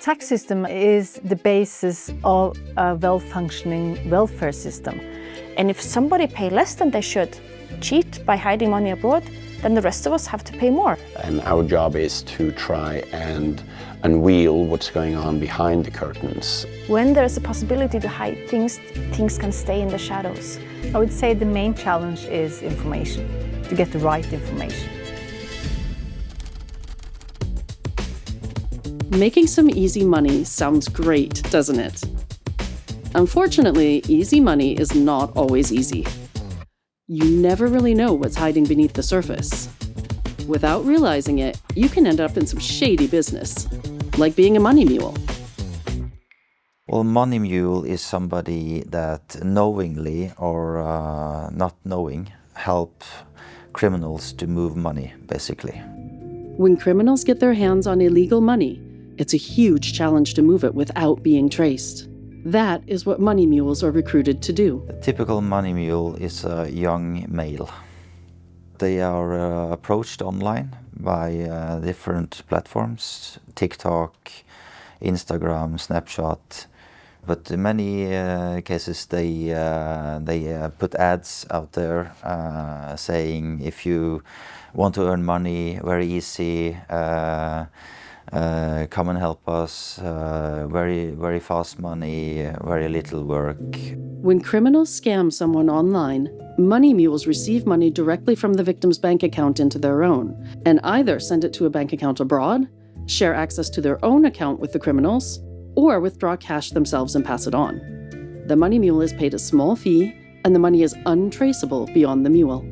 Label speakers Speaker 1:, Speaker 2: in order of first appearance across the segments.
Speaker 1: tax system is the basis of a well-functioning welfare system.
Speaker 2: And if somebody pay less than they should, cheat by hiding money abroad, then the rest of us have to pay more.
Speaker 3: And our job is to try and unveil what's going on behind the curtains.
Speaker 2: When there's a possibility to hide things, things can stay in the shadows.
Speaker 1: I would say the main challenge is information, to get the right information.
Speaker 4: Making some easy money sounds great, doesn't it? Unfortunately, easy money is not always easy. You never really know what's hiding beneath the surface. Without realizing it, you can end up in some shady business, like being a money mule.
Speaker 5: Well, money mule is somebody that knowingly or not knowing help criminals to move money, basically.
Speaker 4: When criminals get their hands on illegal money, it's a huge challenge to move it without being traced. That is what money mules are recruited to do.
Speaker 5: A typical money mule is a young male. They are approached online by different platforms, TikTok, Instagram, Snapchat. But in many cases they put ads out there saying, if you want to earn money very easy, come and help us, very fast money, very little work.
Speaker 4: When criminals scam someone online, money mules receive money directly from the victim's bank account into their own, and either send it to a bank account abroad, share access to their own account with the criminals, or withdraw cash themselves and pass it on. The money mule is paid a small fee, and the money is untraceable beyond the mule.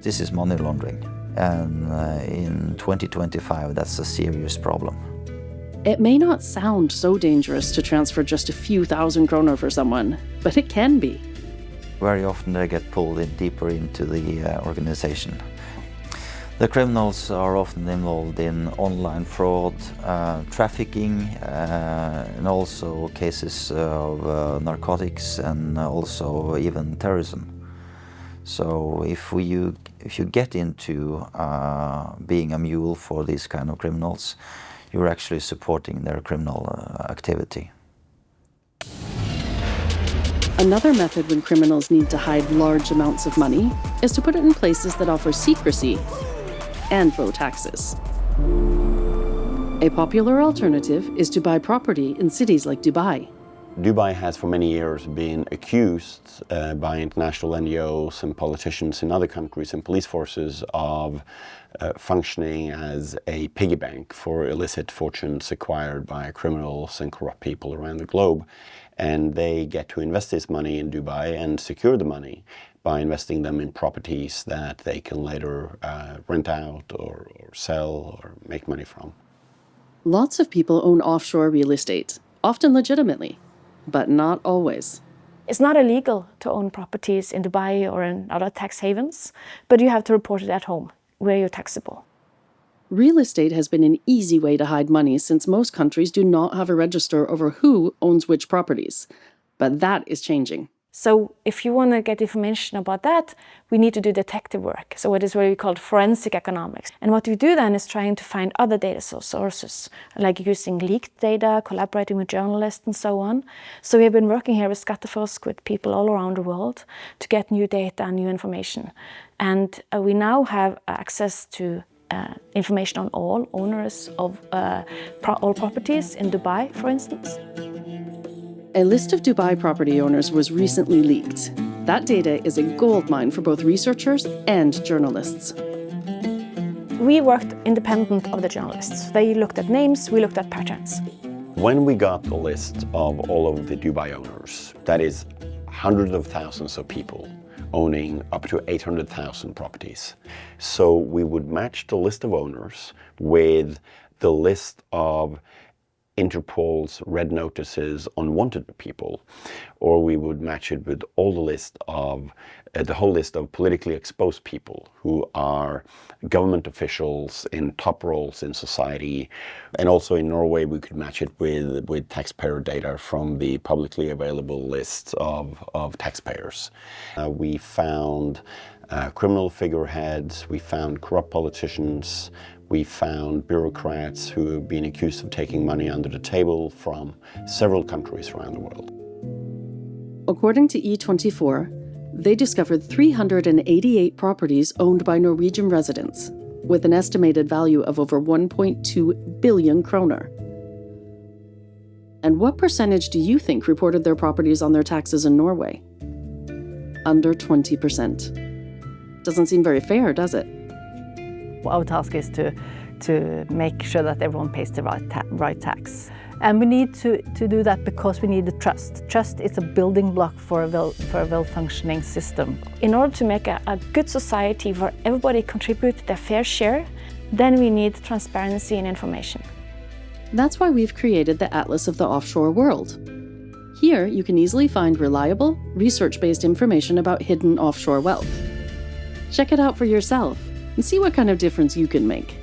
Speaker 5: This is money laundering. And in 2025, that's a serious problem.
Speaker 4: It may not sound so dangerous to transfer just a few thousand kroner for someone, but it can be.
Speaker 5: Very often they get pulled in deeper into the organization. The criminals are often involved in online fraud, trafficking, and also cases of narcotics and also even terrorism. So if you get into being a mule for these kind of criminals, you're actually supporting their criminal activity.
Speaker 4: Another method when criminals need to hide large amounts of money is to put it in places that offer secrecy and low taxes. A popular alternative is to buy property in cities like Dubai.
Speaker 3: Dubai has for many years been accused by international NGOs and politicians in other countries and police forces of functioning as a piggy bank for illicit fortunes acquired by criminals and corrupt people around the globe. And they get to invest this money in Dubai and secure the money by investing them in properties that they can later rent out or sell or make money from.
Speaker 4: Lots of people own offshore real estate, often legitimately, but not always.
Speaker 2: It's not illegal to own properties in Dubai or in other tax havens, but you have to report it at home, where you're taxable.
Speaker 4: Real estate has been an easy way to hide money since most countries do not have a register over who owns which properties. But that is changing.
Speaker 2: So if you want to get information about that, we need to do detective work. So it is what we call forensic economics. And what we do then is trying to find other data sources, like using leaked data, collaborating with journalists and so on. So we have been working here with Skattefusk, with people all around the world, to get new data and new information. And we now have access to information on all owners of all properties in Dubai, for instance.
Speaker 4: A list of Dubai property owners was recently leaked. That data is a goldmine for both researchers and journalists.
Speaker 2: We worked independent of the journalists. They looked at names, we looked at patterns.
Speaker 3: When we got the list of all of the Dubai owners, that is hundreds of thousands of people owning up to 800,000 properties. So we would match the list of owners with the list of Interpol's red notices on wanted people, or we would match it with all the list of the whole list of politically exposed people who are government officials in top roles in society. And also in Norway, we could match it with taxpayer data from the publicly available lists of taxpayers. We found criminal figureheads, we found corrupt politicians, we found bureaucrats who have been accused of taking money under the table from several countries around the world.
Speaker 4: According to E24, they discovered 388 properties owned by Norwegian residents, with an estimated value of over 1.2 billion kroner. And what percentage do you think reported their properties on their taxes in Norway? Under 20%. Doesn't seem very fair, does it?
Speaker 1: Our task is to make sure that everyone pays the right tax. And we need to do that because we need the trust. Trust is a building block for a well-functioning system.
Speaker 2: In order to make a good society where everybody contributes their fair share, then we need transparency and information.
Speaker 4: That's why we've created the Atlas of the Offshore World. Here, you can easily find reliable, research-based information about hidden offshore wealth. Check it out for yourself and see what kind of difference you can make.